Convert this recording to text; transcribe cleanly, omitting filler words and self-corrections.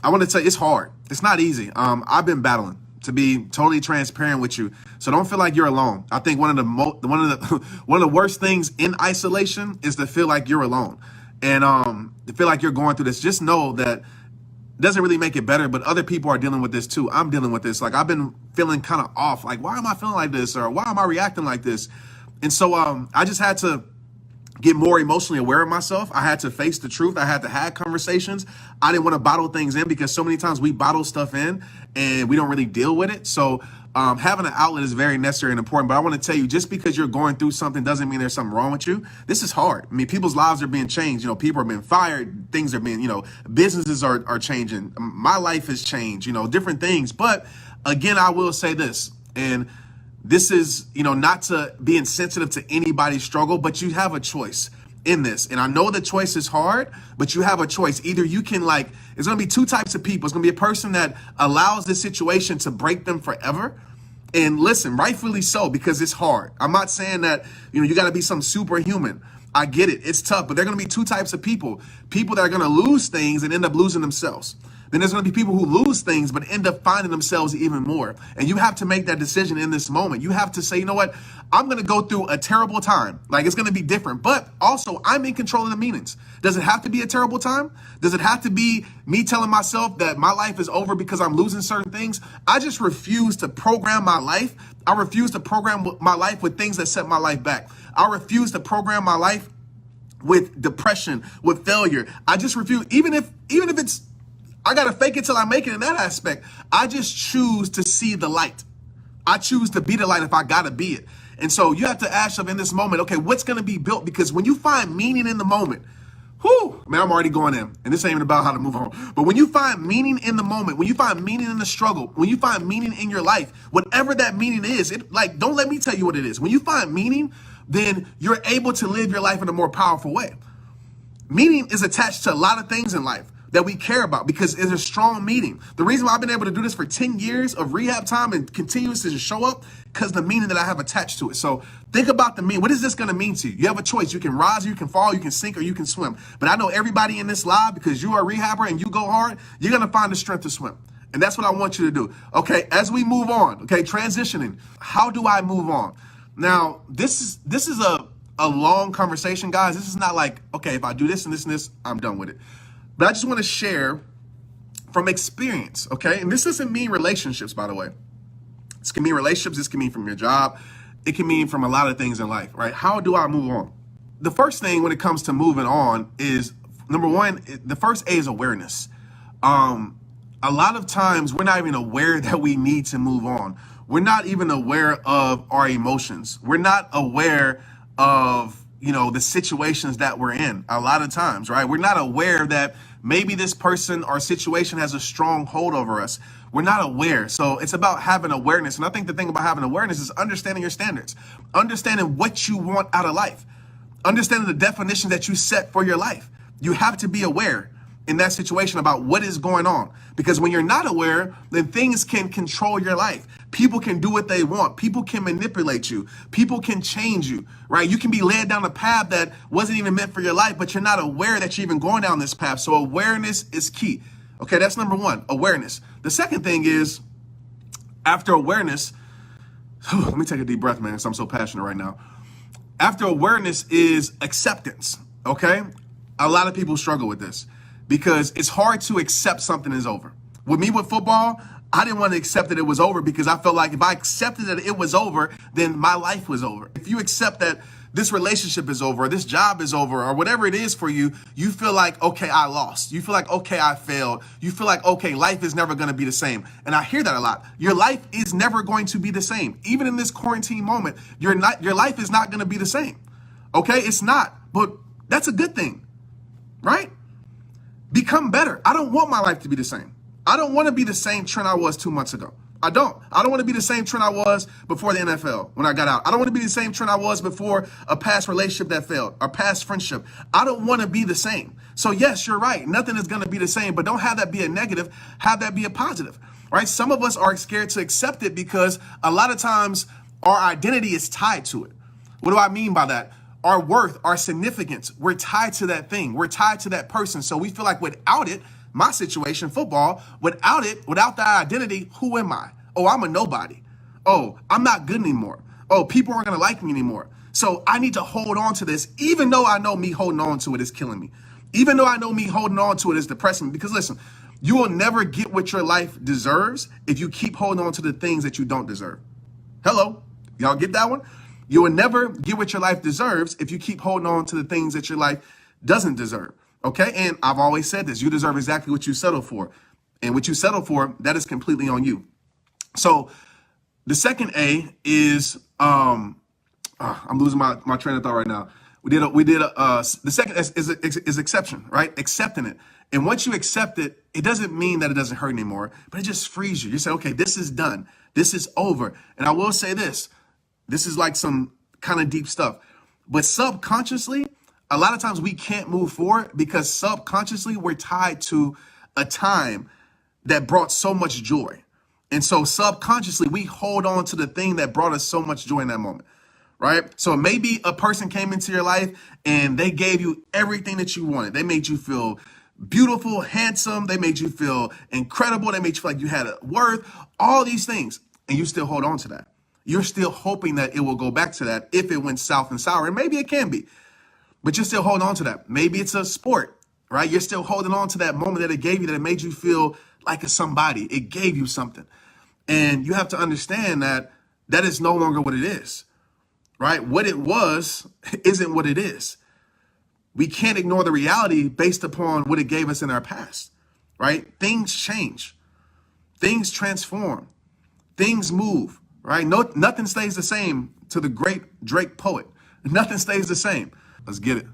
I want to tell you, it's hard. It's not easy. I've been battling, to be totally transparent with you. So don't feel like you're alone. I think one of the worst things in isolation is to feel like you're alone, and to feel like you're going through this. Just know that it doesn't really make it better, but other people are dealing with this too. I'm dealing with this. Like, I've been feeling kind of off. Like, why am I feeling like this, or why am I reacting like this? And so I just had to get more emotionally aware of myself. I had to face the truth. I had to have conversations. I didn't want to bottle things in, because so many times we bottle stuff in and we don't really deal with it. So having an outlet is very necessary and important. But I want to tell you, just because you're going through something doesn't mean there's something wrong with you. This is hard. I mean, people's lives are being changed. You know, people are being fired. Things are being, businesses are changing. My life has changed, different things. But again, I will say this, and this is, not to be insensitive to anybody's struggle, but you have a choice in this. And I know the choice is hard, but you have a choice. Either you can, it's going to be two types of people. It's going to be a person that allows this situation to break them forever. And listen, rightfully so, because it's hard. I'm not saying that, you got to be some superhuman. I get it. It's tough, but there are going to be two types of people. People that are going to lose things and end up losing themselves. Then there's going to be people who lose things but end up finding themselves even more. And you have to make that decision in this moment. You have to say, you know what? I'm going to go through a terrible time. Like, it's going to be different, but also I'm in control of the meanings. Does it have to be a terrible time? Does it have to be me telling myself that my life is over because I'm losing certain things? I just refuse to program my life. I refuse to program my life with things that set my life back. I refuse to program my life with depression, with failure. I just refuse, even if it's, I got to fake it till I make it in that aspect. I just choose to see the light. I choose to be the light if I got to be it. And so you have to ask yourself in this moment, okay, what's going to be built? Because when you find meaning in the moment, man, I'm already going in, and this ain't even about how to move on. But when you find meaning in the moment, when you find meaning in the struggle, when you find meaning in your life, whatever that meaning is, don't let me tell you what it is. When you find meaning, then you're able to live your life in a more powerful way. Meaning is attached to a lot of things in life that we care about, because it's a strong meaning. The reason why I've been able to do this for 10 years of rehab time and continues to just show up, because the meaning that I have attached to it. So think about the meaning. What is this going to mean to you? You have a choice. You can rise, you can fall, you can sink, or you can swim. But I know everybody in this live, because you are a rehabber and you go hard, you're going to find the strength to swim. And that's what I want you to do. Okay, as we move on, okay, transitioning, how do I move on? Now, this is a long conversation, guys. This is not like, okay, if I do this and this and this, I'm done with it. But I just want to share from experience, okay? And this doesn't mean relationships, by the way. This can mean relationships. This can mean from your job. It can mean from a lot of things in life, right? How do I move on? The first thing when it comes to moving on is, number one, the first A is awareness. A lot of times we're not even aware that we need to move on. We're not even aware of our emotions. We're not aware of, the situations that we're in a lot of times, right? We're not aware that maybe this person or situation has a strong hold over us. We're not aware. So it's about having awareness. And I think the thing about having awareness is understanding your standards, understanding what you want out of life, understanding the definition that you set for your life. You have to be aware in that situation about what is going on, because when you're not aware, then things can control your life. People can do what they want. People can manipulate you. People can change you, right? You can be led down a path that wasn't even meant for your life, but you're not aware that you're even going down this path. So awareness is key. Okay, that's number one, awareness. The second thing is, after awareness, let me take a deep breath, man, because I'm so passionate right now. After awareness is acceptance, okay? A lot of people struggle with this, because it's hard to accept something is over. With me with football, I didn't want to accept that it was over, because I felt like if I accepted that it was over, then my life was over. If you accept that this relationship is over, or this job is over, or whatever it is for you, you feel like, okay, I lost. You feel like, okay, I failed. You feel like, okay, life is never going to be the same. And I hear that a lot. Your life is never going to be the same. Even in this quarantine moment, your life is not going to be the same. Okay, it's not, but that's a good thing, right? Become better. I don't want my life to be the same. I don't want to be the same Trent I was 2 months ago. I don't want to be the same Trent I was before the NFL when I got out. I don't want to be the same Trent I was before a past relationship that failed, or past friendship. I don't want to be the same. So yes, you're right. Nothing is going to be the same, but don't have that be a negative. Have that be a positive, right? Some of us are scared to accept it because a lot of times our identity is tied to it. What do I mean by that? Our worth, our significance, we're tied to that thing. We're tied to that person. So we feel like without it, my situation, football, without it, without that identity, who am I? Oh, I'm a nobody. Oh, I'm not good anymore. Oh, people aren't going to like me anymore. So I need to hold on to this, even though I know me holding on to it is killing me. Even though I know me holding on to it is depressing me. Because listen, you will never get what your life deserves if you keep holding on to the things that you don't deserve. Hello? Y'all get that one? You will never get what your life deserves if you keep holding on to the things that your life doesn't deserve. Okay? And I've always said this. You deserve exactly what you settle for. And what you settle for, that is completely on you. So the second A is, I'm losing my train of thought right now. The second is exception, right? Accepting it. And once you accept it, it doesn't mean that it doesn't hurt anymore, but it just frees you. You say, okay, this is done. This is over. And I will say this is like some kind of deep stuff, but subconsciously, a lot of times we can't move forward because subconsciously we're tied to a time that brought so much joy. And so subconsciously we hold on to the thing that brought us so much joy in that moment. Right? So maybe a person came into your life and they gave you everything that you wanted. They made you feel beautiful, handsome. They made you feel incredible. They made you feel like you had a worth, all these things. And you still hold on to that. You're still hoping that it will go back to that if it went south and sour. And maybe it can be, but you're still holding on to that. Maybe it's a sport, right? You're still holding on to that moment that it gave you, that it made you feel like a somebody. It gave you something. And you have to understand that that is no longer what it is. Right? What it was isn't what it is. We can't ignore the reality based upon what it gave us in our past, right? Things change. Things transform. Things move, right? Nothing stays the same, to the great Drake poet. Nothing stays the same. Let's get it.